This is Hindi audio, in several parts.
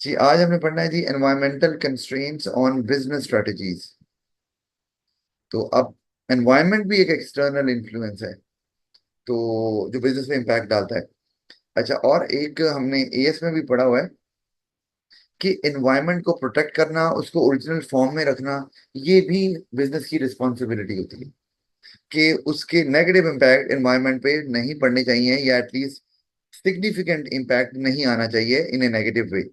जी, आज हमने पढ़ना है जी environmental constraints on business strategies. तो अब एनवायरनमेंट भी एक एक्सटर्नल इन्फ्लुएंस है, तो जो बिजनेस में इम्पैक्ट डालता है। अच्छा, और एक हमने एएस में भी पढ़ा हुआ है कि एनवायरनमेंट को प्रोटेक्ट करना, उसको ओरिजिनल फॉर्म में रखना, ये भी बिजनेस की रिस्पॉन्सिबिलिटी होती है कि उसके नेगेटिव इम्पैक्ट एनवायरनमेंट पे नहीं पड़ने चाहिए, या एटलीस्ट सिग्निफिकेंट इम्पैक्ट नहीं आना चाहिए इन ए नेगेटिव वे।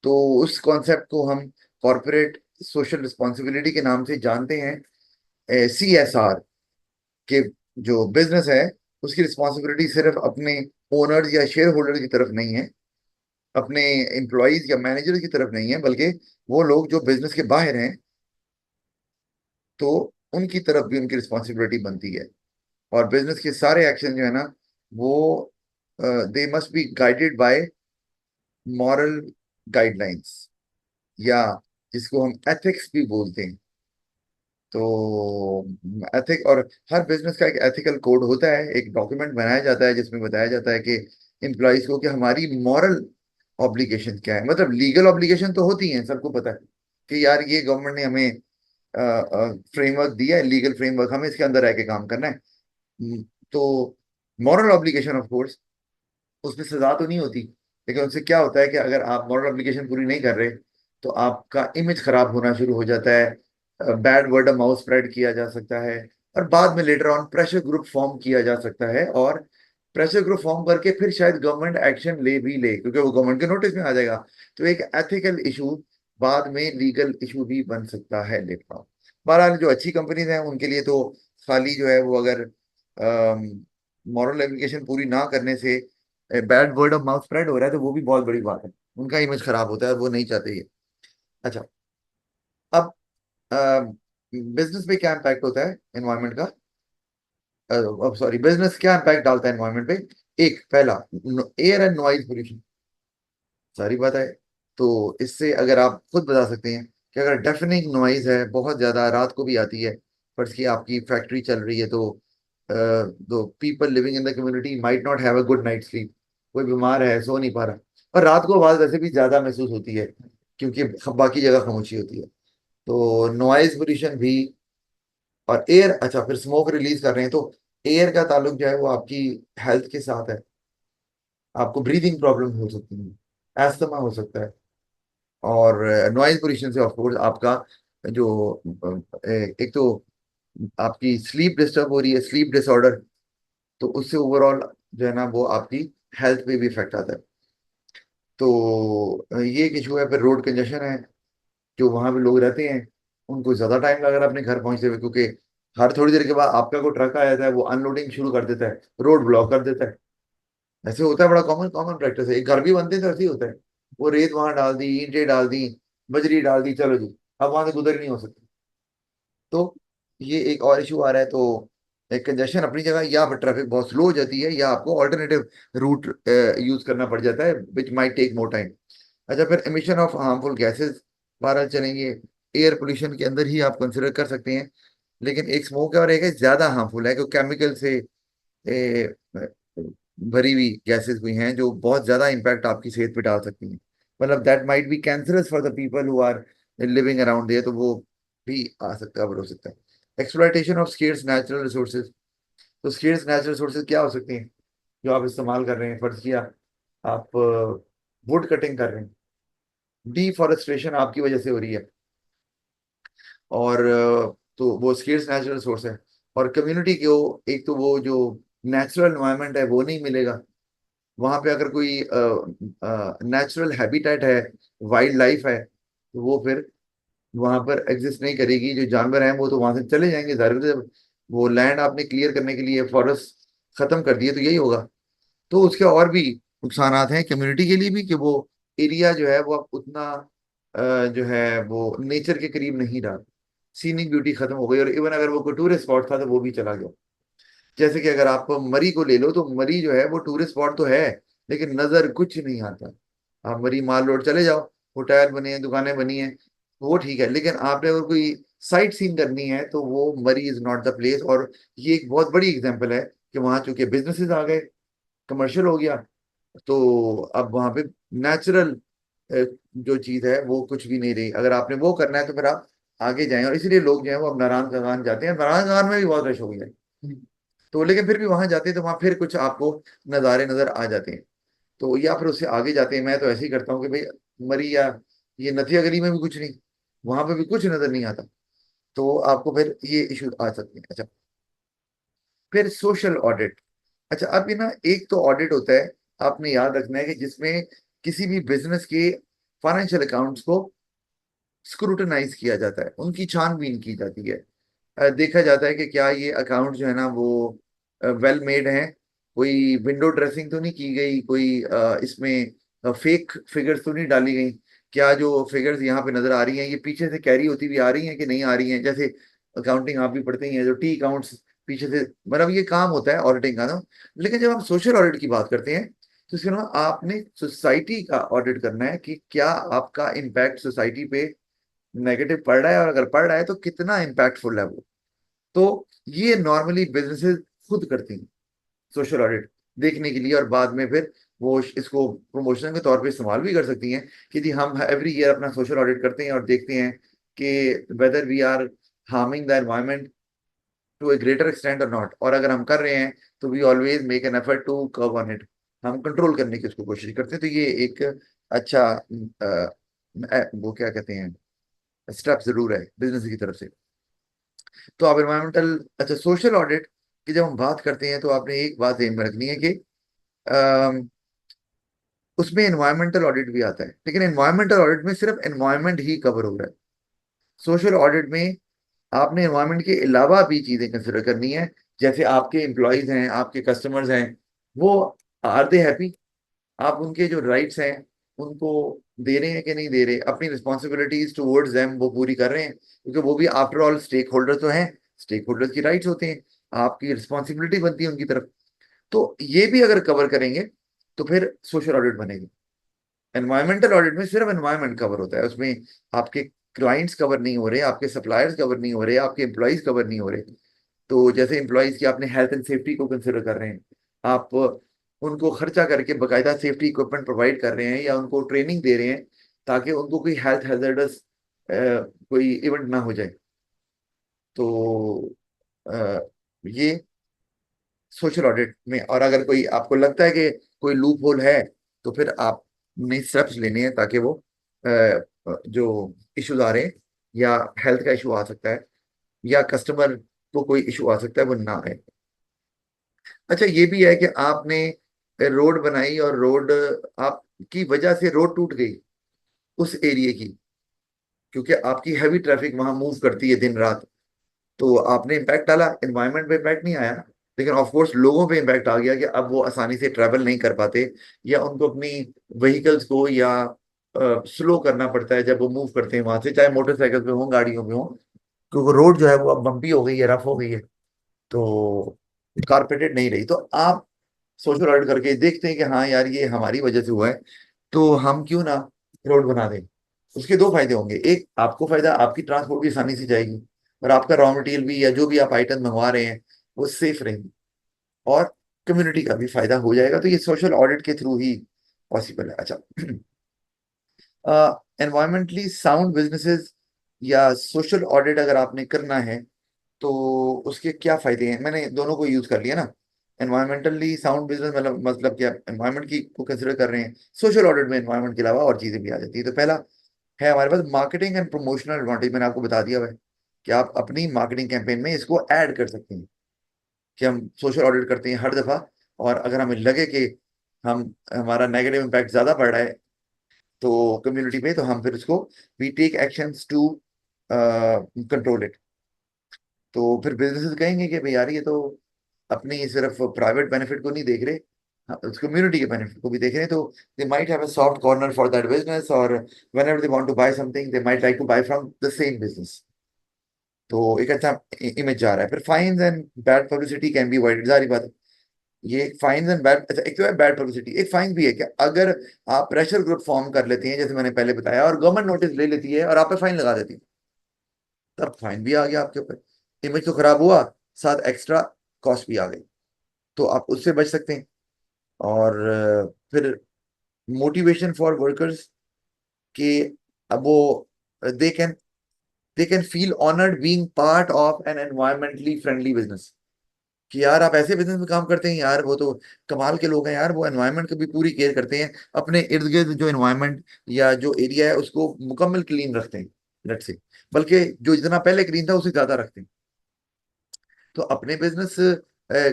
तो उस कॉन्सेप्ट को हम कॉरपोरेट सोशल रिस्पॉन्सिबिलिटी के नाम से जानते हैं, सीएसआर। के जो बिजनेस है, उसकी रिस्पॉन्सिबिलिटी सिर्फ अपने ओनर्स या शेयर होल्डर की तरफ नहीं है, अपने एम्प्लॉयज या मैनेजर की तरफ नहीं है, बल्कि वो लोग जो बिजनेस के बाहर हैं, तो उनकी तरफ भी उनकी रिस्पॉन्सिबिलिटी बनती है। और बिजनेस के सारे एक्शन जो है ना, वो they must be guided by moral guidelines, या जिसको हम एथिक्स भी बोलते हैं। तो एथिक, और हर बिजनेस का एक एथिकल कोड होता है, एक डॉक्यूमेंट बनाया जाता है जिसमें बताया जाता है कि एम्प्लॉयज को कि हमारी मॉरल ऑब्लिगेशन क्या है। मतलब लीगल ऑब्लिगेशन तो होती है, सबको पता है कि यार ये गवर्नमेंट ने हमें फ्रेमवर्क दिया है, लीगल फ्रेमवर्क, हमें इसके अंदर रह के काम करना है। तो मॉरल ऑब्लिगेशन ऑफ कोर्स, उसमें सजा तो नहीं होती, लेकिन उससे क्या होता है कि अगर आप मॉरल ऑब्लिगेशन पूरी नहीं कर रहे, तो आपका इमेज खराब होना शुरू हो जाता है, bad word of mouth spread किया जा सकता है, और बाद में later on pressure group form किया जा सकता है, और प्रेशर ग्रुप फॉर्म करके फिर शायद गवर्नमेंट एक्शन ले भी ले, क्योंकि वो गवर्नमेंट के नोटिस में आ जाएगा। तो एक एथिकल इशू बाद में लीगल इशू भी बन सकता है लेटर ऑन। बहरहाल जो अच्छी कंपनीज हैं उनके लिए तो खाली जो है वो, अगर मॉरल एप्लीकेशन पूरी ना करने से bad word of mouth spread हो रहा है, तो वो भी बहुत बड़ी बात है। उनका इमेज खराब होता है और वो नहीं चाहते ये। अच्छा, अब बिजनेस पे क्या इम्पैक्ट होता है एनवायरनमेंट का? अब सॉरी, बिजनेस क्या इम्पैक्ट डालता है एनवायरनमेंट पे? एक पहला, एयर एंड नॉइज पोल्यूशन, सारी बात है। तो इससे अगर आप खुद बता सकते हैं कि अगर डेफनिंग नॉइज है, बहुत ज्यादा रात को भी आती है, फर्ज की आपकी फैक्ट्री चल रही है, तो दो people living in the community might not have a good night sleep. कोई बीमार है, सो नहीं पा रहा, और रात को आवाज वैसे भी ज्यादा महसूस होती है क्योंकि बाकी जगह खामोशी होती है। तो नॉइज पोल्यूशन भी। और एयर, अच्छा, फिर स्मोक रिलीज कर रहे हैं, तो एयर का ताल्लुक जो है वो आपकी हेल्थ के साथ है। आपको ब्रीदिंग प्रॉब्लम हो सकती है, एस्थमा हो सकता है, और नॉइज पोल्यूशन से ऑफ कोर्स आपका जो एक तो आपकी स्लीप डिस्टर्ब हो रही है, स्लीप डिसऑर्डर, तो उससे ओवरऑल जो है ना वो आपकी हेल्थ पे भी इफेक्ट आता है। तो ये एक इशू है। फिर रोड कंजेशन है, जो वहां पे लोग रहते हैं उनको ज्यादा टाइम लग रहा है अपने घर पहुंचते हुए, क्योंकि हर थोड़ी देर के बाद आपका कोई ट्रक आ जाता है, वो अनलोडिंग शुरू कर देता है, रोड ब्लॉक कर देता है। ऐसे होता है, बड़ा कॉमन कॉमन प्रैक्टिस है। एक घर भी बनते हैं तो ऐसे ही होता है, वो रेत वहां डाल दी, ईंटें डाल दी, बजरी डाल दी, चलो जी, अब वहां से गुजर नहीं हो सकती। तो ये एक और इशू आ रहा है। तो एक कंजेशन अपनी जगह, या फिर ट्रैफिक बहुत स्लो हो जाती है, या आपको ऑल्टरनेटिव रूट यूज करना पड़ जाता है which might take more time. अच्छा, फिर एमिशन ऑफ हार्मफुल गैसेस, बारह चलेंगे। एयर पोल्यूशन के अंदर ही आप कंसिडर कर सकते हैं, लेकिन एक स्मोक है और एक है ज्यादा हार्मफुल है, क्योंकि केमिकल से ए, भरी हुई गैसेस हुई हैं जो बहुत ज्यादा इम्पैक्ट आपकी सेहत पे डाल सकती हैं। मतलब that might be cancerous for the people who are living around there, तो वो भी आ सकता है, हो सकता है। Exploitation of scarce natural resources, तो स्केर्स नेचुरल रिसोर्सेज क्या हो सकते हैं जो आप इस्तेमाल कर रहे हैं? फर्ज किया आप वुड कटिंग कर रहे हैं, डिफॉरेस्टेशन आपकी वजह से हो रही है, और तो वो स्केर्स नेचुरल रिसोर्स है। और कम्युनिटी को एक तो वो जो नेचुरल एनवायरनमेंट है वो नहीं मिलेगा। वहां पे अगर कोई नेचुरल हैबिटेट है, वाइल्ड लाइफ है, तो वो फिर वहां पर एग्जिस्ट नहीं करेगी। जो जानवर हैं वो तो वहां से चले जाएंगे, जाहिर है। जब वो लैंड आपने क्लियर करने के लिए फॉरेस्ट खत्म कर दिए, तो यही होगा। तो उसके और भी नुकसानात हैं कम्युनिटी के लिए भी, कि वो एरिया जो है वो अब उतना जो है वो नेचर के करीब नहीं रहा, सीनिक ब्यूटी खत्म हो गई, और इवन अगर वो कोई टूरिस्ट स्पॉट था तो वो भी चला गया। जैसे कि अगर आप मरी को ले लो, तो मरी जो है वो टूरिस्ट स्पॉट तो है, लेकिन नजर कुछ नहीं आता। आप मरी माल रोड चले जाओ, होटल बने हैं, दुकानें बनी हैं, वो ठीक है, लेकिन आपने अगर कोई साइट सीइंग करनी है तो वो मरी इज नॉट द प्लेस। और ये एक बहुत बड़ी एग्जांपल है कि वहां चूंकि बिजनेसेस आ गए, कमर्शियल हो गया, तो अब वहां पे नेचुरल जो चीज है वो कुछ भी नहीं रही। अगर आपने वो करना है तो फिर आप आगे जाएं, और इसीलिए लोग जो है वो अब नारायण कगान जाते हैं। नारायण कगान में भी बहुत रश हो गया है, तो लेकिन फिर भी वहां जाते हैं तो वहां फिर कुछ आपको नज़ारे नजर आ जाते हैं। तो या फिर उससे आगे जाते हैं। मैं तो ऐसे ही करता हूँ कि भाई मरी या ये नथिया गली में भी कुछ नहीं, वहां पे भी कुछ नजर नहीं आता। तो आपको फिर ये इशू आ सकते हैं। अच्छा, फिर सोशल ऑडिट। अच्छा, अब ये ना एक तो ऑडिट होता है, आपने याद रखना है कि जिसमें किसी भी बिजनेस के फाइनेंशियल अकाउंट्स को स्क्रूटनाइज किया जाता है, उनकी छानबीन की जाती है। देखा जाता है कि क्या ये अकाउंट जो है ना वो वेल मेड है, कोई विंडो ड्रेसिंग तो नहीं की गई, कोई इसमें फेक फिगर्स तो नहीं डाली गई, क्या जो फिगर्स यहाँ पे नजर आ रही हैं ये पीछे से कैरी होती हुई आ रही हैं कि नहीं आ रही हैं। जैसे अकाउंटिंग आप भी पढ़ते ही हैं, जो टी अकाउंट्स पीछे से, मतलब ये काम होता है ऑडिटिंग का ना। लेकिन जब हम सोशल ऑडिट की बात करते हैं तो इसके अलावा आपने सोसाइटी का ऑडिट करना है कि क्या आपका इम्पैक्ट सोसाइटी पे नेगेटिव पड़ रहा है, और अगर पड़ रहा है तो कितना इम्पैक्टफुल है वो। तो ये नॉर्मली बिजनेसेस खुद करती हैं सोशल ऑडिट देखने के लिए, और बाद में फिर वो इसको प्रमोशन के तौर पे इस्तेमाल भी कर सकती हैं कि जी हम एवरी ईयर अपना सोशल ऑडिट करते हैं और देखते हैं कि whether we are harming the environment to a greater extent और नॉट, और अगर हम कर रहे हैं तो we always make an effort to curb on it, हम कंट्रोल करने की उसको कोशिश करते हैं। तो ये एक अच्छा वो क्या कहते हैं स्टेप जरूर है बिजनेस की तरफ से। तो आप एनवायरमेंटल, अच्छा सोशल ऑडिट की जब हम बात करते हैं तो आपने एक बात ध्यान में रखनी है कि अम, उसमें एनवायरमेंटल ऑडिट भी आता है, लेकिन एनवायरमेंटल ऑडिट में सिर्फ एनवायरमेंट ही कवर हो रहा है। सोशल ऑडिट में आपने एनवायरमेंट के अलावा भी चीजें कंसिडर करनी है। जैसे आपके एम्प्लॉयज हैं, आपके कस्टमर्स हैं, वो आर दे हैप्पी, आप उनके जो राइट्स हैं उनको दे रहे हैं कि नहीं दे रहे, अपनी रिस्पॉन्सिबिलिटीज टुवर्ड्स देम वो पूरी कर रहे हैं, क्योंकि वो भी आफ्टर ऑल स्टेक होल्डर तो हैं, स्टेक होल्डर्स की राइट्स होते हैं, आपकी रिस्पॉन्सिबिलिटी बनती है उनकी तरफ। तो ये भी अगर कवर करेंगे तो फिर सोशल ऑडिट बनेगी। एनवायरमेंटल ऑडिट में सिर्फ एनवायरमेंट कवर होता है, उसमें आपके क्लाइंट्स कवर नहीं हो रहे, आपके सप्लायर्स कवर नहीं हो रहे, आपके एम्प्लॉयज कवर नहीं हो रहे। तो जैसे एम्प्लॉयज की आपने हेल्थ एंड सेफ्टी को कंसिडर कर रहे हैं, आप उनको खर्चा करके बकायदा सेफ्टी इक्विपमेंट प्रोवाइड कर रहे हैं या उनको ट्रेनिंग दे रहे हैं ताकि उनको कोई हेल्थ हैजर्डस कोई इवेंट ना हो जाए। तो अ, ये सोशल ऑडिट में, और अगर कोई आपको लगता है कि कोई लूप होल है तो फिर आप नई स्टेप्स लेने हैं ताकि वो जो इश्यूज आ रहे हैं, या हेल्थ का इशू आ सकता है या कस्टमर को कोई इशू आ सकता है, वो ना आए। अच्छा, ये भी है कि आपने रोड बनाई और रोड आपकी वजह से रोड टूट गई उस एरिया की, क्योंकि आपकी हैवी ट्रैफिक वहां मूव करती है दिन रात, तो आपने इम्पैक्ट डाला, एनवायरनमेंट पे इम्पैक्ट नहीं आया ना, लेकिन ऑफ कोर्स लोगों पे इम्पैक्ट आ गया कि अब वो आसानी से ट्रैवल नहीं कर पाते, या उनको अपनी व्हीकल्स को या स्लो करना पड़ता है जब वो मूव करते हैं वहां से, चाहे मोटरसाइकिल पे हो गाड़ियों पे हो, क्योंकि रोड जो है वो अब बम्पी हो गई है, रफ हो गई है, तो कारपेटेड नहीं रही। तो आप सोशल ऑडिट करके देखते हैं कि हाँ यार ये हमारी वजह से हुआ है, तो हम क्यों ना रोड बना दें। उसके दो फायदे होंगे, एक आपको फायदा, आपकी ट्रांसपोर्ट भी आसानी से जाएगी, और आपका रॉ मटेरियल भी या जो भी आप आइटम मंगवा रहे हैं वो सेफ रहेंगे, और कम्युनिटी का भी फायदा हो जाएगा। तो ये सोशल ऑडिट के थ्रू ही पॉसिबल है। अच्छा, एनवायरमेंटली साउंड बिजनेसेस या सोशल ऑडिट अगर आपने करना है तो उसके क्या फायदे हैं। मैंने दोनों को यूज कर लिया ना। एनवायरमेंटली साउंड बिजनेस मतलब क्या, एनवायरमेंट की को कंसिडर कर रहे हैं, सोशल ऑडिट में एनवायरमेंट के अलावा और चीजें भी आ जाती है। तो पहला है हमारे पास मार्केटिंग एंड प्रमोशनल एडवांटेज, मैंने आपको बता दिया हुआ है कि आप अपनी मार्केटिंग कैंपेन में इसको ऐड कर सकते हैं कि हम सोशल ऑडिट करते हैं हर दफा, और अगर हमें लगे कि हम हमारा नेगेटिव इम्पैक्ट ज्यादा पड़ रहा है तो कम्युनिटी पे, तो हम फिर उसको we take actions to control it. तो फिर बिजनेसेस कहेंगे कि भाई यार ये तो अपनी सिर्फ प्राइवेट बेनिफिट को नहीं देख रहे, हाँ, उस कम्युनिटी के बेनिफिट को भी देख रहे हैं, तो they might have a soft corner for that business, और whenever they want to buy something they might like to buy from the same business. तो एक अच्छा इमेज जा रहा है। फिर fines and bad publicity can be avoided, सारी बात है। ये फाइन्स एंड बैड, अच्छा एक तो है बैड पब्लिसिटी, एक फाइन भी है कि अगर आप प्रेशर ग्रुप फॉर्म कर लेते हैं जैसे मैंने पहले बताया, और गवर्नमेंट नोटिस ले लेती है और आप पे फाइन लगा देती है, तब फाइन भी आ गया आपके ऊपर, इमेज तो खराब हुआ, साथ एक्स्ट्रा कॉस्ट भी आ गई। तो आप उससे बच सकते हैं। और फिर मोटिवेशन फॉर वर्कर्स, कि अब वो they can they can feel honoured being part of an environmentally friendly business. कि यार आप ऐसे बिजनेस में काम करते हैं यार, वो तो कमाल के लोग हैं यार, वो एनवायरनमेंट की भी पूरी केयर करते हैं, अपने इर्द गिर्द जो एनवायरनमेंट या जो एरिया है उसको मुकम्मल क्लीन रखते हैं, लेट से, बल्कि जो जितना पहले क्लीन था उससे ज्यादा रखते हैं। तो अपने बिजनेस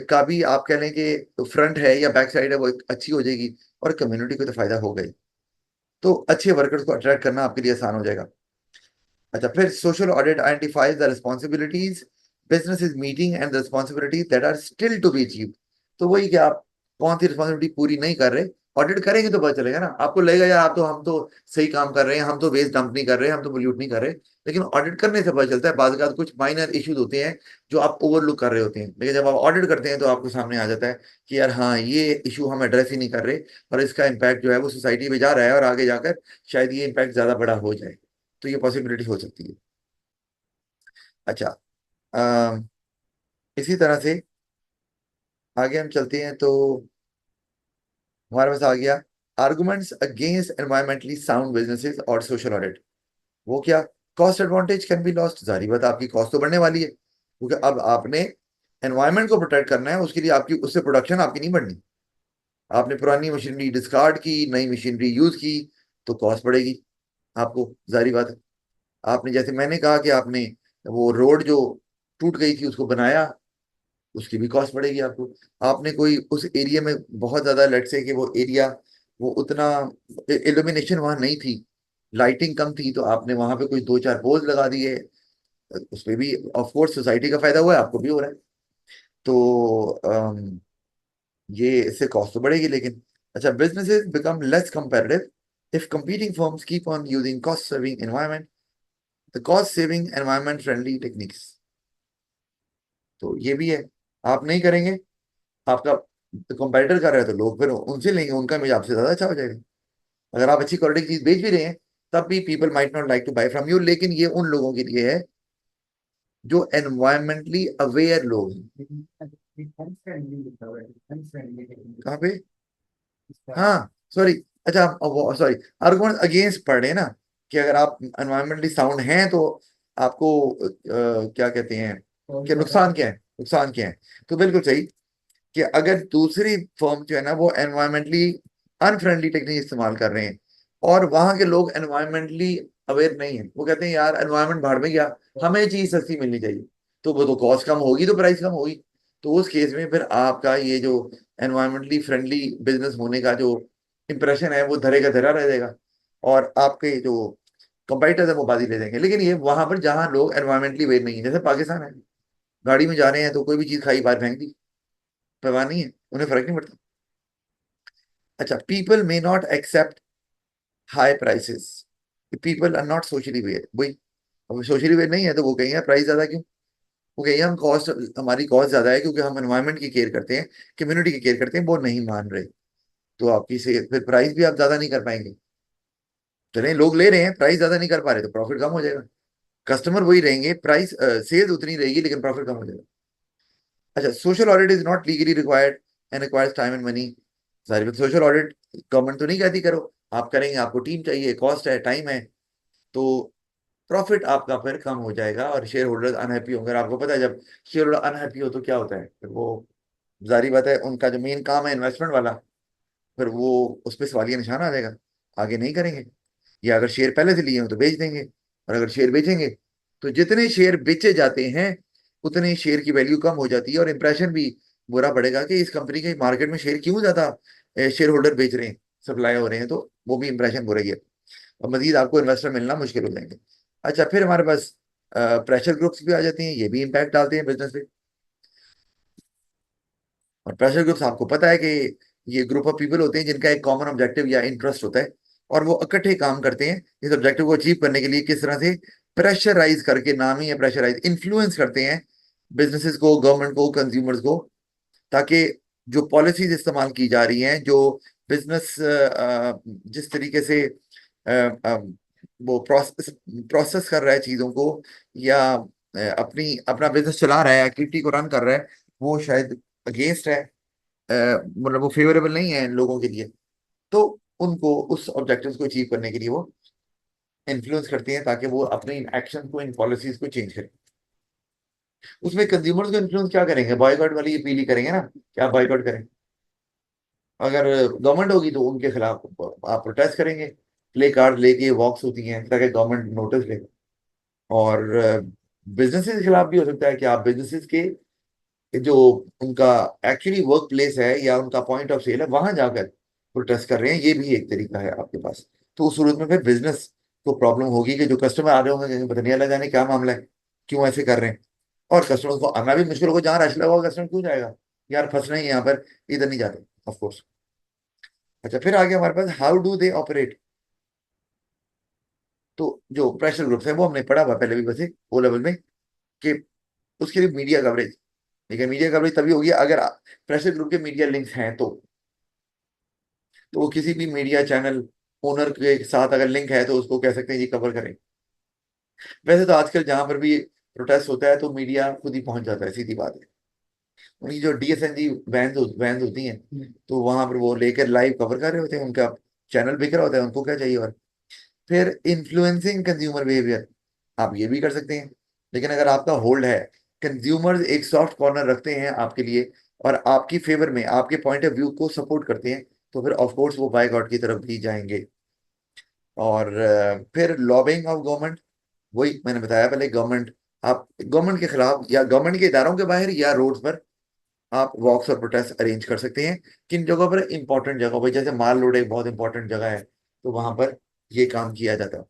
का भी आप कह लें कि फ्रंट है या बैक साइड है वो एक अच्छी हो जाएगी, और कम्युनिटी को तो फायदा होगा ही। तो अच्छे वर्कर्स को अट्रैक्ट करना आपके लिए आसान हो जाएगा। अच्छा, फिर social audit identifies the responsibilities business is meeting and the responsibilities that are still to be achieved. तो वही कि आप कौन सी रिस्पॉन्सिबिलिटी पूरी नहीं कर रहे, ऑडिट करेंगे तो पता चलेगा ना, आपको लगेगा यार आप तो, हम तो सही काम कर रहे हैं, हम तो वेस्ट डंप नहीं कर रहे, हम तो पोल्यूट नहीं कर रहे, लेकिन ऑडिट करने से पता चलता है बाद कुछ माइनर इश्यूज होते हैं जो आप ओवरलुक कर रहे होते हैं, लेकिन जब आप ऑडिट करते हैं तो आपको सामने आ जाता है कि यार हाँ, ये इशू हम एड्रेस ही नहीं कर रहे, और इसका इम्पैक्ट जो है वो सोसाइटी में जा रहा है, और आगे जाकर शायद ये इम्पैक्ट ज्यादा बड़ा हो जाए। तो ये पॉसिबिलिटी हो सकती है। अच्छा, अम, इसी तरह से आगे हम चलते हैं, तो हमारे पास आ गया arguments against environmentally sound businesses और सोशल ऑडिट। वो क्या? Cost advantage can be lost. जारी बात है, आपकी कॉस्ट तो बढ़ने वाली है, क्योंकि अब आपने एनवायरनमेंट को प्रोटेक्ट करना है, उसके लिए आपकी उससे प्रोडक्शन आपकी नहीं बढ़नी। आपने पुरानी मशीनरी डिस्कार्ड की, नई मशीनरी यूज की, तो कॉस्ट बढ़ेगी आपको, जारी बात है। आपने, जैसे मैंने कहा कि आपने वो रोड जो टूट गई थी उसको बनाया, उसकी भी कॉस्ट बढ़ेगी आपको। आपने कोई उस एरिया में बहुत ज्यादा, लेट से कि वो एरिया, वो उतना इल्यूमिनेशन वहां नहीं थी, लाइटिंग कम थी, तो आपने वहां पे कोई दो चार पोल्स लगा दिए, उस पे भी ऑफ कोर्स सोसाइटी का फायदा हुआ है, आपको भी हो रहा है। तो ये इससे कॉस्ट तो बढ़ेगी, लेकिन अच्छा, businesses become less competitive if competing firms keep on using cost saving environment the cost saving environment friendly techniques। तो ये भी है, आप नहीं करेंगे, आपका कंपेटिटर कर रहा है, तो लोग फिर उनसे लेंगे, उनका इमेज आपसे ज्यादा अच्छा हो जाएगा। अगर आप अच्छी क्वालिटी की चीज बेच भी रहे हैं, तब भी people might not like to buy from you, लेकिन ये उन लोगों के लिए है जो एनवायरमेंटली अवेयर लोग हैं। कहाँ पे? हाँ, सॉरी। अच्छा, सॉरी, आर्गुमेंट अगेंस्ट पढ़ रहे हैं ना, कि अगर आप एनवायरमेंटली साउंड हैं तो आपको क्या कहते हैं, कि नुकसान क्या है, नुकसान क्या है। तो बिल्कुल सही, कि अगर दूसरी फर्म जो है ना वो एनवायरमेंटली अनफ्रेंडली टेक्निक इस्तेमाल कर रहे हैं, और वहां के लोग एनवायरमेंटली अवेयर नहीं है, वो कहते हैं यार एनवायरमेंट भाड़ में गया, हमें चीज सस्ती मिलनी चाहिए, तो वो तो कॉस्ट कम होगी तो प्राइस कम होगी। तो उस केस में फिर आपका ये जो एनवायरमेंटली फ्रेंडली बिजनेस होने का जो इंप्रेशन है वो धरे का धरा रह जाएगा, और आपके जो कंपेटिटर्स है वो बाजी ले देंगे। लेकिन ये वहां पर जहां लोग एनवायरमेंटली अवेयर नहीं है, जैसे पाकिस्तान है, गाड़ी में जा रहे हैं तो कोई भी चीज खाई बाहर फेंक दी, परवाह नहीं है, उन्हें फर्क नहीं पड़ता। अच्छा, people may not accept high prices, people are not socially aware. वही, अब सोशली अवेयर नहीं है तो वो कहेंगे प्राइस ज्यादा क्यों, वो कहेंगे हम कॉस्ट, हमारी कॉस्ट ज्यादा है क्योंकि हम एनवायरनमेंट की केयर करते हैं, कम्युनिटी की केयर करते हैं, वो नहीं मान रहे, तो आपकी से फिर प्राइस भी आप ज्यादा नहीं कर पाएंगे। चलें, लोग ले रहे हैं, प्राइस ज्यादा नहीं कर पा रहे, तो प्रॉफिट कम हो जाएगा, कस्टमर वही रहेंगे, प्राइस सेल्स उतनी रहेगी लेकिन प्रॉफिट कम हो जाएगा। अच्छा, social audit is not legally required and requires time and money. सारी सोशल ऑडिट गवर्नमेंट तो नहीं कहती करो, आप करेंगे, आपको टीम चाहिए, कॉस्ट है, टाइम है, तो प्रॉफिट आपका फिर कम हो जाएगा, और शेयर होल्डर्स अनहैप्पी होंगे। और आपको पता है जब शेयर होल्डर अनहैप्पी हो तो क्या होता है, फिर वो जारी बात है, उनका जो मेन काम है इन्वेस्टमेंट वाला, फिर वो उस पर सवालिया निशान आ जाएगा, आगे नहीं करेंगे, या अगर शेयर पहले से लिए हो तो बेच देंगे, और अगर शेयर बेचेंगे तो जितने शेयर बेचे जाते हैं उतने शेयर की वैल्यू कम हो जाती है, और इंप्रेशन भी बुरा पड़ेगा कि इस कंपनी के मार्केट में शेयर क्यों ज्यादा शेयर होल्डर बेच रहे हैं, सप्लाई हो रहे हैं, तो वो भी इंप्रेशन बुरा ही है, और मजीद आपको इन्वेस्टर मिलना मुश्किल हो जाएंगे। अच्छा, फिर हमारे पास प्रेशर ग्रुप्स भी आ जाते हैं, ये भी इम्पैक्ट डालते हैं बिजनेस पे। और प्रेशर ग्रुप्स आपको पता है कि ये ग्रुप ऑफ पीपल होते हैं जिनका एक कॉमन ऑब्जेक्टिव या इंटरेस्ट होता है, और वो इकट्ठे काम करते हैं इस ऑब्जेक्टिव को अचीव करने के लिए, किस तरह से प्रेशराइज करके, नाम ही है प्रेशराइज, इन्फ्लुएंस करते हैं बिजनेसेस को, गवर्नमेंट को, कंज्यूमर्स को, ताकि जो पॉलिसीज इस्तेमाल की जा रही हैं, जो बिजनेस जिस तरीके से वो प्रोसेस प्रोसेस कर रहा है चीजों को, या अपनी अपना बिजनेस चला रहा है, एक्टिविटी को रन कर रहा है, वो शायद अगेंस्ट है, मतलब वो फेवरेबल नहीं है इन लोगों के लिए, तो उनको उस ऑब्जेक्टिव्स को अचीव करने के लिए वो इन्फ्लुएंस करती हैं ताकि वो अपने इन एक्शन को, इन पॉलिसीज को चेंज करें। उसमें कंज्यूमर्स को इन्फ्लुएंस क्या करेंगे, बॉयकॉट वाली अपील ही करेंगे ना, क्या बॉयकॉट करें। अगर गवर्नमेंट होगी तो उनके खिलाफ आप प्रोटेस्ट करेंगे, प्ले कार्ड लेके वॉक्स होती हैं ताकि गवर्नमेंट नोटिस ले। और बिजनेसेस के खिलाफ भी हो सकता है कि आप बिजनेसेस के जो उनका एक्चुअली वर्क प्लेस है या उनका पॉइंट ऑफ सेल है वहां जाकर प्रोटेस्ट कर रहे हैं, ये भी एक तरीका है आपके पास। तो उस सूरत में फिर बिजनेस को प्रॉब्लम होगी कि जो कस्टमर आ रहे होंगे कहेंगे, पता नहीं अल्लाह जाने क्या मामला है, क्यों ऐसे कर रहे हैं। और कस्टमर को आना भी मुश्किल होगा, जहाँ रश लगा होगा कस्टमर क्यों जाएगा, यार फंसना ही है यहाँ पर, इधर नहीं जाते ऑफ कोर्स। अच्छा, फिर आगे हमारे पास हाउ डू दे ऑपरेट। तो जो प्रेशर ग्रुप्स है वो हमने पढ़ा हुआ पहले भी वैसे ओ लेवल में, कि उसके लिए मीडिया कवरेज। लेकिन मीडिया कवरेज तभी होगी अगर प्रेशर ग्रुप के मीडिया लिंक्स हैं तो वो किसी भी मीडिया चैनल ओनर के साथ अगर लिंक है तो उसको कह सकते हैं जी कवर करें। वैसे तो आजकल जहां पर भी प्रोटेस्ट होता है तो मीडिया खुद ही पहुंच जाता है, सीधी बात है। उनकी जो डीएसएनजी वैन होती हैं, तो वहां पर वो लेकर लाइव कवर कर रहे होते हैं, उनका चैनल बिक रहा होता है, उनको क्या चाहिए और। फिर इन्फ्लुएंसिंग कंज्यूमर बिहेवियर, आप ये भी कर सकते हैं। लेकिन अगर आपका होल्ड है, कंज्यूमर्स एक सॉफ्ट कॉर्नर रखते हैं आपके लिए और आपकी फेवर में आपके पॉइंट ऑफ व्यू को सपोर्ट करते हैं, तो फिर ऑफ कोर्स वो बायकॉट की तरफ भी जाएंगे। और फिर लॉबिंग ऑफ गवर्नमेंट, वही मैंने बताया पहले, गवर्नमेंट, आप गवर्नमेंट के खिलाफ या गवर्नमेंट के इदारों के बाहर या रोड्स पर आप वॉक्स और प्रोटेस्ट अरेंज कर सकते हैं। किन जगहों पर, इंपॉर्टेंट जगहों पर, जैसे माल रोड एक बहुत इंपॉर्टेंट जगह है, तो वहां पर ये काम किया जाता है।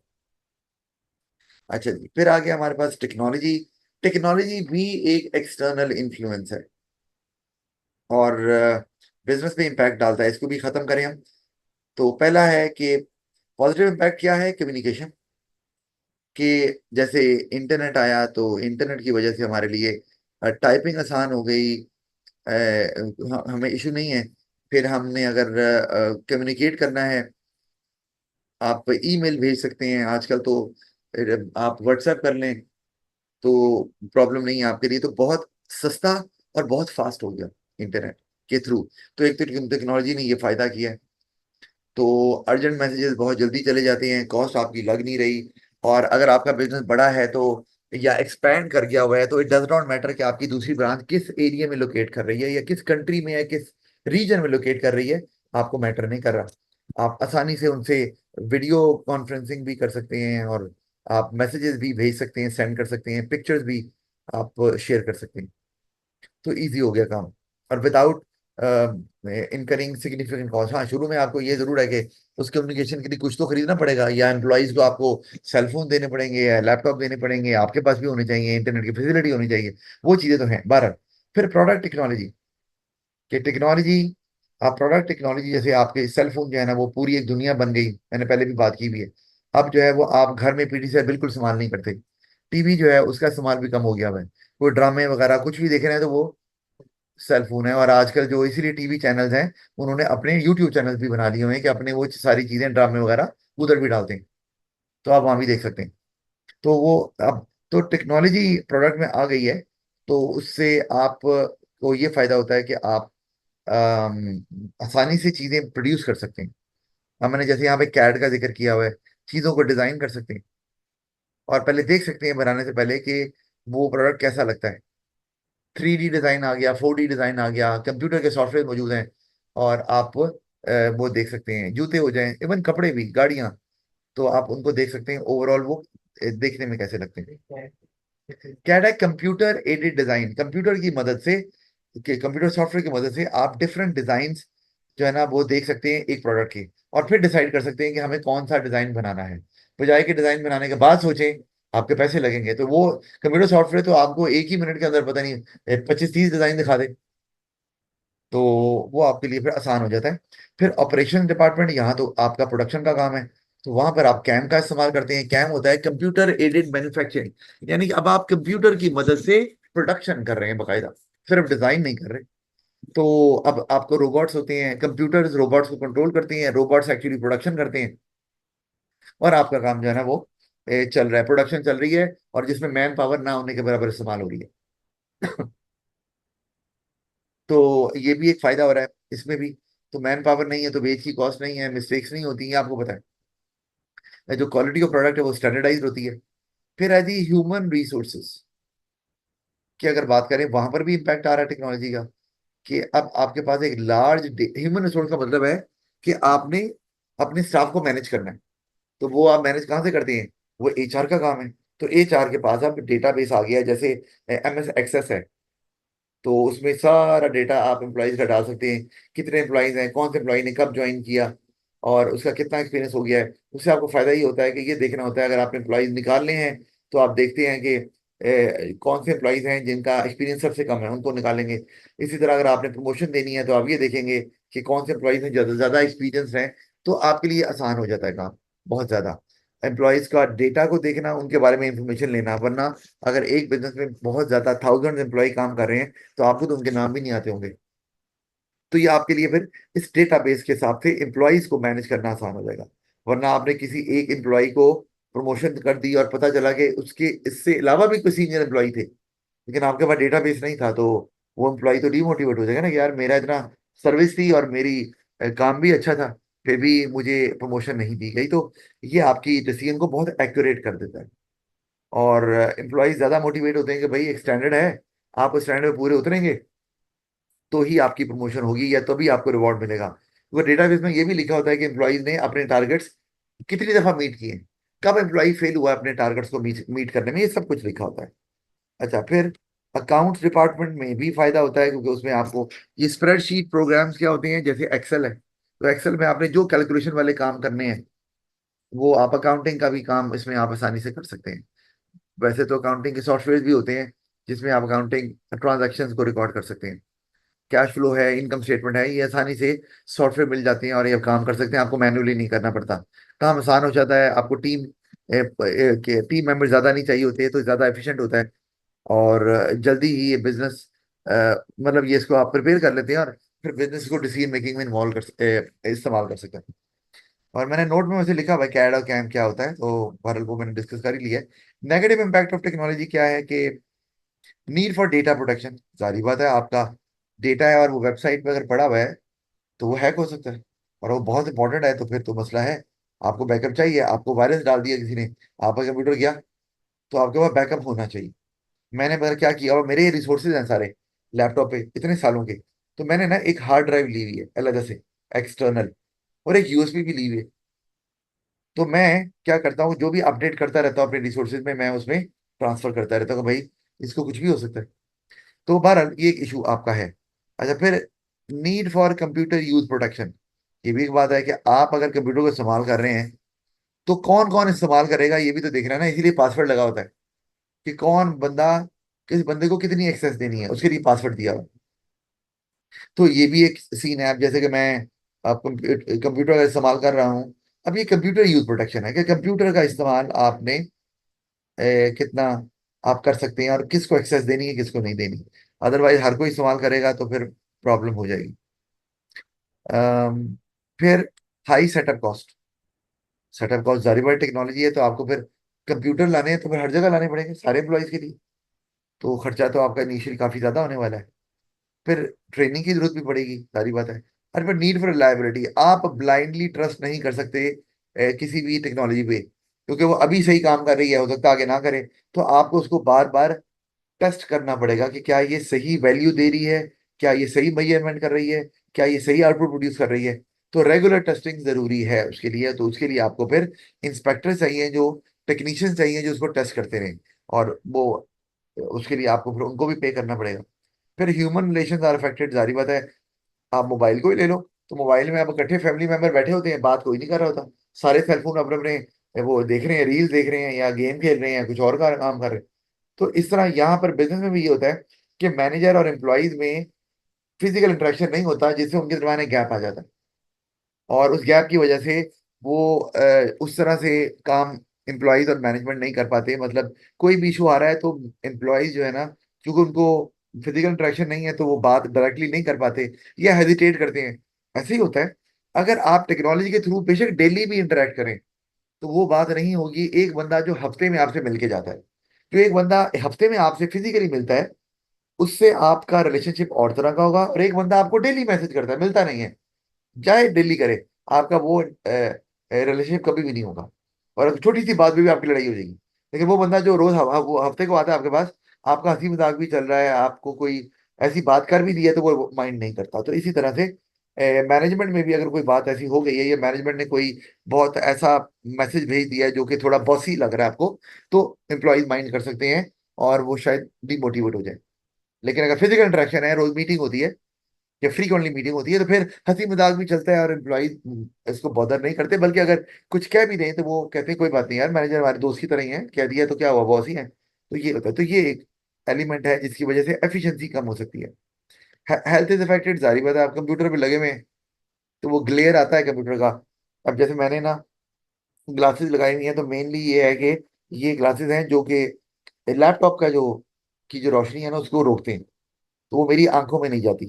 अच्छा जी, फिर आगे हमारे पास टेक्नोलॉजी। टेक्नोलॉजी भी एक एक्सटर्नल इन्फ्लुएंस है और बिजनेस पे इम्पैक्ट डालता है, इसको भी खत्म करें हम। तो पहला है कि पॉजिटिव इम्पैक्ट क्या है, कम्युनिकेशन। कि जैसे इंटरनेट आया तो इंटरनेट की वजह से हमारे लिए टाइपिंग आसान हो गई, हमें इशू नहीं है। फिर हमने अगर कम्युनिकेट करना है, आप ईमेल भेज सकते हैं आजकल तो, आप व्हाट्सएप कर लें तो प्रॉब्लम नहीं है आपके लिए, तो बहुत सस्ता और बहुत फास्ट हो गया इंटरनेट के थ्रू। तो एक तो टेक्नोलॉजी ने ये फायदा किया है। तो अर्जेंट मैसेजेस बहुत जल्दी चले जाते हैं, कॉस्ट आपकी लग नहीं रही। और अगर आपका बिजनेस बड़ा है तो, या एक्सपैंड कर गया हुआ है, तो इट डज नॉट मैटर कि आपकी दूसरी ब्रांच किस एरिया में लोकेट कर रही है या किस कंट्री में है, किस रीजन में लोकेट कर रही है, आपको मैटर नहीं कर रहा। आप आसानी से उनसे वीडियो कॉन्फ्रेंसिंग भी कर सकते हैं और आप मैसेजेस भी भेज सकते हैं, सेंड कर सकते हैं, पिक्चर्स भी आप शेयर कर सकते हैं। तो इजी हो गया काम, और विदाउट इनकरिंग सिग्निफिकेंट कॉस्ट। हाँ, शुरू में आपको ये जरूर है कि उस कम्युनिकेशन के लिए कुछ तो खरीदना पड़ेगा, या एम्प्लॉयज को आपको सेलफोन देने पड़ेंगे या लैपटॉप देने पड़ेंगे, आपके पास भी होने चाहिए, इंटरनेट की फैसिलिटी होनी चाहिए, वो चीजें तो हैं 12। फिर प्रोडक्ट टेक्नोलॉजी, कि टेक्नोलॉजी, आप प्रोडक्ट टेक्नोलॉजी, जैसे आपके सेल फोन जो है ना वो पूरी एक दुनिया बन गई, मैंने पहले भी बात की भी है। अब जो है वो आप घर में पीढ़ी से बिल्कुल इस्तेमाल नहीं करते। टीवी जो है उसका इस्तेमाल भी कम हो गया है, कोई ड्रामे वगैरह कुछ भी देख रहे हैं तो वो सेल फोन है। और आजकल जो इसीलिए टीवी चैनल्स हैं, उन्होंने अपने यूट्यूब चैनल्स भी बना लिए हुए हैं कि अपने वो सारी चीजें ड्रामे वगैरह उधर भी डालते हैं, तो आप वहां भी देख सकते हैं। तो वो अब तो टेक्नोलॉजी प्रोडक्ट में आ गई है, तो उससे आप को ये फायदा होता है कि आप आसानी से चीजें प्रोड्यूस कर सकते हैं। अब मैंने जैसे यहाँ पे कैड का जिक्र किया हुआ है, चीजों को डिजाइन कर सकते हैं और पहले देख सकते हैं बनाने से पहले कि वो प्रोडक्ट कैसा लगता है। 3D डिजाइन आ गया, 4D डिजाइन आ गया, कंप्यूटर के सॉफ्टवेयर मौजूद हैं, और आप वो देख सकते हैं, जूते हो जाएं, इवन कपड़े भी, गाड़ियां, तो आप उनको देख सकते हैं ओवरऑल वो देखने में कैसे लगते हैं। कैड है कंप्यूटर एडेड डिजाइन, कंप्यूटर की मदद से, कंप्यूटर सॉफ्टवेयर की मदद से आप डिफरेंट डिजाइन जो है ना वो देख सकते हैं एक प्रोडक्ट की, और फिर डिसाइड कर सकते हैं कि हमें कौन सा डिजाइन बनाना है। बजाय के डिजाइन बनाने के बाद सोचें, आपके पैसे लगेंगे, तो वो कंप्यूटर सॉफ्टवेयर तो आपको एक ही मिनट के अंदर पता नहीं 25-30 डिजाइन दिखा दे, तो वो आपके लिए फिर आसान हो जाता है। फिर ऑपरेशन डिपार्टमेंट, यहाँ तो आपका प्रोडक्शन का काम है, तो वहां पर आप कैम का इस्तेमाल करते हैं। कैम होता है कंप्यूटर एडेड मैन्युफैक्चरिंग, यानी कि अब आप कंप्यूटर की मदद से प्रोडक्शन कर रहे हैं बाकायदा, सिर्फ डिजाइन नहीं कर रहे। तो अब आपको रोबोट्स होते हैं, कंप्यूटर्स रोबोट्स को कंट्रोल करते हैं, रोबोट्स एक्चुअली प्रोडक्शन करते हैं, और आपका काम जो है ना वो चल रहा है, प्रोडक्शन चल रही है, और जिसमें मैन पावर ना होने के बराबर इस्तेमाल हो रही है। तो ये भी एक फायदा हो रहा है इसमें भी। तो मैन पावर नहीं है तो वेज की कॉस्ट नहीं है, मिस्टेक्स नहीं होती हैं, आपको पता है। जो क्वालिटी ऑफ प्रोडक्ट है वो स्टैंडर्डाइज होती है। फिर है जी ह्यूमन रिसोर्सेज की अगर बात करें, वहां पर भी इम्पैक्ट आ रहा है टेक्नोलॉजी का, कि अब आपके पास एक लार्ज ह्यूमन रिसोर्स का मतलब है कि आपने अपने स्टाफ को मैनेज करना है। तो वो आप मैनेज कहाँ से करते हैं? वो एचआर का काम है। तो एचआर के पास अब डेटाबेस आ गया है, जैसे एमएस एक्सेस है। तो उसमें सारा डेटा आप एम्प्लॉयज का डाल सकते हैं, कितने एम्प्लॉयज हैं, कौन से एम्प्लॉय ने कब ज्वाइन किया, और उसका कितना एक्सपीरियंस हो गया है। उससे आपको फायदा ही होता है कि ये देखना होता है, अगर आपने एम्प्लॉयज निकालने हैं तो आप देखते हैं कि कौन से एम्प्लॉयज हैं जिनका एक्सपीरियंस सबसे कम है, उनको निकालेंगे। इसी तरह अगर आपने प्रमोशन देनी है तो आप ये देखेंगे कि कौन से एम्प्लॉयज हैं ज्यादा ज्यादा एक्सपीरियंस हैं। तो आपके लिए आसान हो जाता है काम बहुत ज्यादा। एम्प्लॉयज का डेटा को देखना, उनके बारे में इंफॉर्मेशन लेना, वरना अगर एक बिजनेस में बहुत ज्यादा थाउजेंड एम्प्लॉय काम कर रहे हैं तो आपको तो उनके नाम भी नहीं आते होंगे। तो ये आपके लिए फिर इस डेटाबेस के हिसाब से एम्प्लॉयज को मैनेज करना आसान हो जाएगा। वरना आपने किसी एक एम्प्लॉय को प्रमोशन कर दी और पता चला कि उसके इससे अलावा भी कोई सीनियर एम्प्लॉय थे, लेकिन आपके पास डेटाबेस नहीं था, तो वो एम्प्लॉय तो डिमोटिवेट हो जाएगा ना कि यार मेरा इतना सर्विस थी और मेरी काम भी अच्छा था, फिर भी मुझे प्रमोशन नहीं दी गई। तो ये आपकी डिसीजन को बहुत एक्यूरेट कर देता है। और एम्प्लॉयज ज्यादा मोटिवेट होते हैं कि भाई एक स्टैंडर्ड है, आप उस स्टैंडर्ड पे पूरे उतरेंगे तो ही आपकी प्रमोशन होगी, या तभी आपको रिवॉर्ड मिलेगा। क्योंकि डेटाबेस में ये भी लिखा होता है कि एम्प्लॉयज ने अपने टारगेट्स कितनी दफा मीट किए, कब एम्प्लॉय फेल हुआ है अपने टारगेट्स को मीट करने में, ये सब कुछ लिखा होता है। अच्छा, फिर अकाउंट्स डिपार्टमेंट में भी फायदा होता है, क्योंकि उसमें आपको ये स्प्रेडशीट प्रोग्राम्स क्या होते हैं, जैसे एक्सेल है, तो एक्सेल में आपने जो कैलकुलेशन वाले काम करने हैं वो आप अकाउंटिंग का भी काम इसमें आप आसानी से कर सकते हैं। वैसे तो अकाउंटिंग के सॉफ्टवेयर भी होते हैं जिसमें आप अकाउंटिंग ट्रांजैक्शंस को रिकॉर्ड कर सकते हैं। कैश फ्लो है, इनकम स्टेटमेंट है, ये आसानी से सॉफ्टवेयर मिल जाते हैं और ये आप काम कर सकते हैं, आपको मैन्युअली नहीं करना पड़ता। काम आसान हो जाता है, आपको टीम मेंबर ज्यादा नहीं चाहिए होते, तो ज्यादा एफिशिएंट होता है। और जल्दी ही ये बिजनेस मतलब ये इसको आप प्रिपेयर कर लेते हैं और फिर बिजनेस को डिसीजन मेकिंग में इन्वॉल्व इस्तेमाल कर सकते हैं। और मैंने नोट में वैसे लिखा हुआ है कैड और कैम क्या होता है, तो बहरहाल वो मैंने डिस्कस कर ही लिया है। नेगेटिव इम्पैक्ट ऑफ टेक्नोलॉजी क्या है कि नीड फॉर डेटा प्रोटेक्शन। जारी बात है, आपका डेटा है और वो वेबसाइट पे अगर पड़ा हुआ है तो वो हैक हो सकता है, और वो बहुत इंपॉर्टेंट है, तो फिर तो मसला है। आपको बैकअप चाहिए, आपको वायरस डाल दिया किसी ने, आपका कंप्यूटर गया, तो आपके पास बैकअप होना चाहिए। मैंने पता क्या किया, और मेरे रिसोर्सेज हैं सारे लैपटॉप पे इतने सालों के, तो मैंने ना एक हार्ड ड्राइव ली हुई है अलग से, एक्सटर्नल, और एक यूएसबी भी ली हुई है। तो मैं क्या करता हूँ, जो भी अपडेट करता रहता हूँ अपने रिसोर्सेज में, मैं उसमें ट्रांसफर करता रहता हूँ कि भाई इसको कुछ भी हो सकता है। तो बहरहाल ये एक इशू आपका है। अच्छा, फिर need for computer use protection, ये भी एक बात है कि आप अगर कंप्यूटर को इस्तेमाल कर रहे हैं तो कौन कौन इस्तेमाल करेगा ये भी तो देखना है ना, इसीलिए पासवर्ड लगा होता है कि कौन बंदा, किस बंदे को कितनी एक्सेस देनी है, उसके लिए पासवर्ड दिया हुआ है। तो ये भी एक सीन है। अब जैसे कि मैं आप कंप्यूटर का इस्तेमाल कर रहा हूँ, अब ये कंप्यूटर यूज प्रोटेक्शन है कि कंप्यूटर का इस्तेमाल आपने कितना आप कर सकते हैं और किसको एक्सेस देनी है किसको नहीं देनी। अदरवाइज हर कोई इस्तेमाल करेगा तो फिर प्रॉब्लम हो जाएगी। अम, फिर high setup cost. Setup cost जारी बात टेक्नोलॉजी है, तो आपको फिर कंप्यूटर लाने हैं तो फिर हर जगह लाने पड़ेंगे सारे एम्प्लॉयज के लिए, तो खर्चा तो आपका इनिशियल काफी ज्यादा होने वाला है। फिर ट्रेनिंग की जरूरत भी पड़ेगी, सारी बात है। और फिर नीड फॉर रिलायबिलिटी, आप ब्लाइंडली ट्रस्ट नहीं कर सकते किसी भी टेक्नोलॉजी पे, क्योंकि वो अभी सही काम कर रही है, हो सकता है आगे ना करे। तो आपको उसको बार बार टेस्ट करना पड़ेगा कि क्या ये सही वैल्यू दे रही है, क्या ये सही मेजरमेंट कर रही है, क्या ये सही आउटपुट प्रोड्यूस कर रही है। तो रेगुलर टेस्टिंग जरूरी है उसके लिए। तो उसके लिए आपको फिर इंस्पेक्टर चाहिए, जो टेक्नीशियंस चाहिए जो उसको टेस्ट करते रहें, और वो उसके लिए आपको फिर उनको भी पे करना पड़ेगा। फिर ह्यूमन रिलेशन आर अफेक्टेड, जारी बात है। आप मोबाइल को ही ले लो, तो मोबाइल में आप इकट्ठे फैमिली मेंबर बैठे होते हैं, बात कोई नहीं कर रहा होता, सारे सेलफोन अपने अपने वो देख रहे हैं, रील्स देख रहे हैं या गेम खेल रहे हैं या कुछ और का काम कर रहे हैं। तो इस तरह यहाँ पर बिजनेस में भी ये होता है कि मैनेजर और एम्प्लॉयज में फिजिकल इंटरेक्शन नहीं होता, जिससे उनके दरमियान एक गैप आ जाता है। और उस गैप की वजह से वो उस तरह से काम एम्प्लॉयज और मैनेजमेंट नहीं कर पाते। मतलब कोई भी इशू आ रहा है तो एम्प्लॉयज जो है ना, क्योंकि उनको फिजिकल इंटरेक्शन नहीं है तो वो बात डायरेक्टली नहीं कर पाते या हेजिटेट करते हैं। ऐसे ही होता है। अगर आप टेक्नोलॉजी के थ्रू बेशक डेली भी इंटरेक्ट करें तो वो बात नहीं होगी। एक बंदा जो हफ्ते में आपसे मिलके जाता है, जो एक बंदा हफ्ते में आपसे फिजिकली मिलता है, उससे आपका रिलेशनशिप और तरह का होगा। और एक बंदा आपको डेली मैसेज करता है, मिलता नहीं है, चाहे डेली करे, आपका वो रिलेशनशिप कभी भी नहीं होगा। और छोटी सी बात पे भी आपकी लड़ाई हो जाएगी। लेकिन वो बंदा जो रोज वो हफ्ते को आता है आपके पास, आपका हंसी मजाक भी चल रहा है, आपको कोई ऐसी बात कर भी दी है तो वो माइंड नहीं करता। तो इसी तरह से मैनेजमेंट में भी अगर कोई बात ऐसी हो गई है, या मैनेजमेंट ने कोई बहुत ऐसा मैसेज भेज दिया है जो कि थोड़ा बॉसी लग रहा है आपको, तो एम्प्लॉयज माइंड कर सकते हैं और वो शायद डिमोटिवेट हो जाए। लेकिन अगर फिजिकल इंटरेक्शन है, रोज मीटिंग होती है या फ्रीक्वेंटली मीटिंग होती है, तो फिर हंसी मजाक भी चलता है और एम्प्लॉयज इसको बॉदर नहीं करते, बल्कि अगर कुछ कह भी दें तो वो कहते हैं कोई बात नहीं यार, मैनेजर हमारे दोस्त की तरह ही है, कह दिया तो क्या हुआ, बॉस ही है। तो ये होता है। तो ये एक एलिमेंट है जिसकी वजह से एफिशिएंसी कम हो सकती है। हेल्थ इज अफेक्टेड, जारी बात है, आप कंप्यूटर पे लगे हुए हैं तो वो ग्लेयर आता है कंप्यूटर का। अब जैसे मैंने ना ग्लासेस लगाई हुई हैं, तो मेनली ये है कि ये ग्लासेस हैं जो कि लैपटॉप का जो की जो रोशनी है ना उसको रोकते हैं, तो वो मेरी आंखों में नहीं जाती।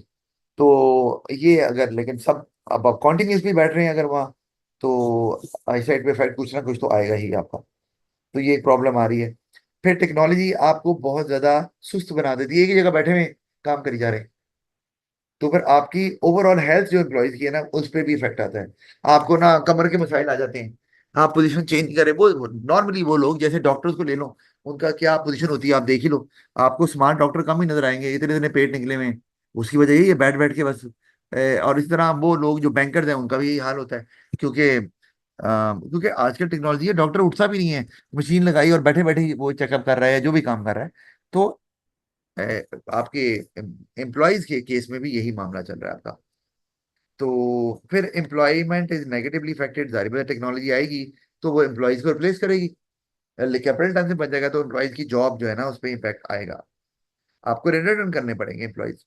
तो ये अगर, लेकिन सब अब आप कॉन्टिन्यूसली बैठ रहे हैं अगर वहाँ, तो आईसाइट पे इफेक्ट कुछ ना कुछ तो आएगा ही आपका। तो ये एक प्रॉब्लम आ रही है। फिर टेक्नोलॉजी आपको बहुत ज्यादा सुस्त बना देती है, एक ही जगह बैठे हुए काम करी जा रहे हैं। तो फिर आपकी ओवरऑल हेल्थ जो एम्प्लॉयज की है ना उस पर भी इफेक्ट आता है। आपको ना कमर के मसाइल आ जाते हैं, आप पोजीशन चेंज करें। वो नॉर्मली वो लोग जैसे डॉक्टर्स को ले लो, उनका क्या पोजीशन होती है आप देख ही लो। आपको स्मार्ट डॉक्टर कम ही नजर आएंगे, इतने इतने पेट निकले हुए हैं। उसकी वजह यही है, बैठ बैठ के बस। और इस तरह वो लोग जो बैंकर्स हैं उनका भी यही हाल होता है। क्योंकि क्योंकि आजकल टेक्नोलॉजी है, डॉक्टर उठता भी नहीं है, मशीन लगाई और बैठे बैठे ही वो चेकअप कर रहा है, जो भी काम कर रहा है। तो अ, आपके एम्प्लॉयज के केस में भी यही मामला चल रहा है आपका। तो फिर एम्प्लॉयमेंट इज नेगेटिवली इफेक्टेड, जारी बात टेक्नोलॉजी आएगी तो वो एम्प्लॉयज को रिप्लेस करेगी, लेकिन कैपिटल टाइम से बन जाएगा तो एम्प्लॉयज की जॉब जो है ना उस पर इम्पैक्ट आएगा, आपको रिटर्न करने पड़ेंगे employees.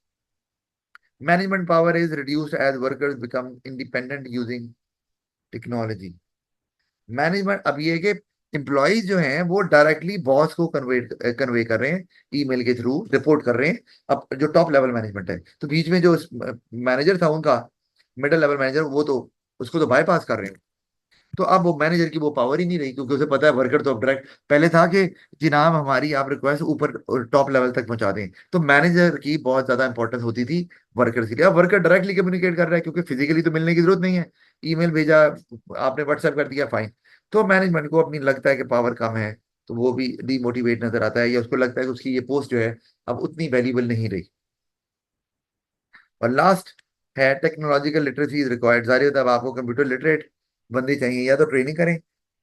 Management power is reduced as workers become independent using technology. Management अब ये है कि एम्प्लॉयज जो हैं वो डायरेक्टली बॉस को कन्वे कर रहे हैं, ईमेल के थ्रू रिपोर्ट कर रहे हैं। अब जो टॉप लेवल मैनेजमेंट है, तो बीच में जो मैनेजर था उनका, मिडिल लेवल मैनेजर, वो तो उसको तो बाईपास कर रहे हैं। तो अब वो मैनेजर की वो पावर ही नहीं रही, क्योंकि उसे पता है वर्कर तो अब डायरेक्ट, पहले था कि जनाब हमारी आप रिक्वेस्ट ऊपर टॉप लेवल तक पहुंचा दें, तो मैनेजर की बहुत ज्यादा इंपॉर्टेंस होती थी वर्कर के लिए। अब वर्कर डायरेक्टली कम्युनिकेट कर रहा है, क्योंकि फिजिकली तो मिलने की जरूरत नहीं है, ईमेल भेजा, आपने व्हाट्सएप कर दिया, फाइन। तो मैनेजमेंट को अपनी लगता है कि पावर कम है, तो वो भी डीमोटिवेट नजर आता है, या उसको लगता है कि उसकी ये पोस्ट जो है अब उतनी वैल्यूबल नहीं रही। और लास्ट है टेक्नोलॉजिकल लिटरेसी इज रिक्वायर्ड। जारी होता है अब आपको कंप्यूटर लिटरेट बंदे चाहिए, या तो ट्रेनिंग करें।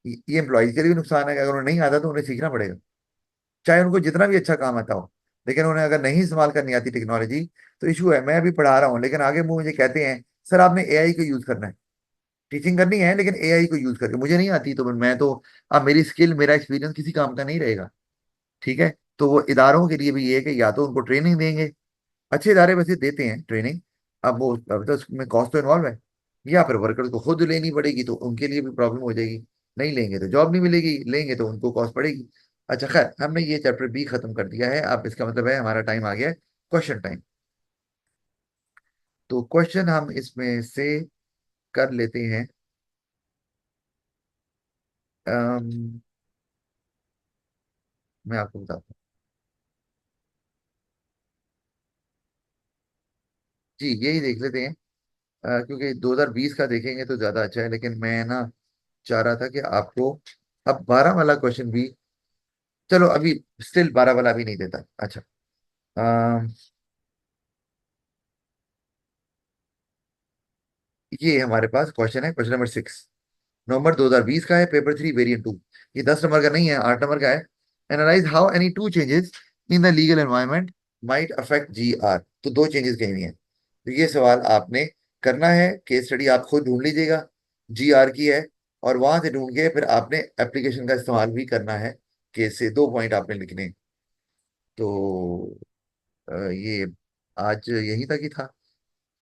ये एम्प्लॉयज के लिए भी नुकसान है कि अगर उन्हें नहीं आता तो उन्हें सीखना पड़ेगा, चाहे उनको जितना भी अच्छा काम आता हो। लेकिन उन्हें अगर नहीं इस्तेमाल करनी आती टेक्नोलॉजी, तो इशू है। मैं अभी पढ़ा रहा हूँ, लेकिन आगे वो मुझे कहते हैं सर आपने एआई को यूज करना है, टीचिंग करनी है लेकिन एआई को यूज करके, मुझे नहीं आती तो मैं तो, अब मेरी स्किल मेरा एक्सपीरियंस किसी काम का नहीं रहेगा। ठीक है। तो वो इदारों के लिए भी ये है कि या तो उनको ट्रेनिंग देंगे, अच्छे इदारे वैसे देते हैं ट्रेनिंग, अब वो अब तो उसमें कॉस्ट तो इन्वॉल्व है, या फिर वर्कर्स को खुद लेनी पड़ेगी तो उनके लिए भी प्रॉब्लम हो जाएगी। नहीं लेंगे तो जॉब नहीं मिलेगी, लेंगे तो उनको कॉस्ट पड़ेगी। अच्छा खैर, हमने ये चैप्टर बी खत्म कर दिया है। अब इसका मतलब है हमारा टाइम आ गया है क्वेश्चन टाइम। तो क्वेश्चन हम इसमें से कर लेते हैं। अम, मैं आपको बताता हूँ। जी यही देख लेते हैं। क्योंकि 2020 का देखेंगे तो ज्यादा अच्छा है, लेकिन मैं ना चाह रहा था कि आपको अब 12 वाला क्वेश्चन भी, चलो अभी स्टिल 12 वाला भी नहीं देता। अच्छा, अम, ये हमारे पास क्वेश्चन है, क्वेश्चन नंबर 6, नवंबर 2020 का है, पेपर 3 वेरिएंट 2। ये 10 नंबर का नहीं है, 8 नंबर का है। Analyse how any two changes in the legal environment might affect GR. तो दो चेंजेस कही हुई हैं, तो ये सवाल आपने करना है। केस स्टडी आप खुद ढूंढ लीजिएगा, जीआर की है, और वहां से ढूंढ के फिर आपने एप्लीकेशन का इस्तेमाल भी करना है। केस से 2 पॉइंट आपने लिखने हैं। तो ये आज यही तक ही था।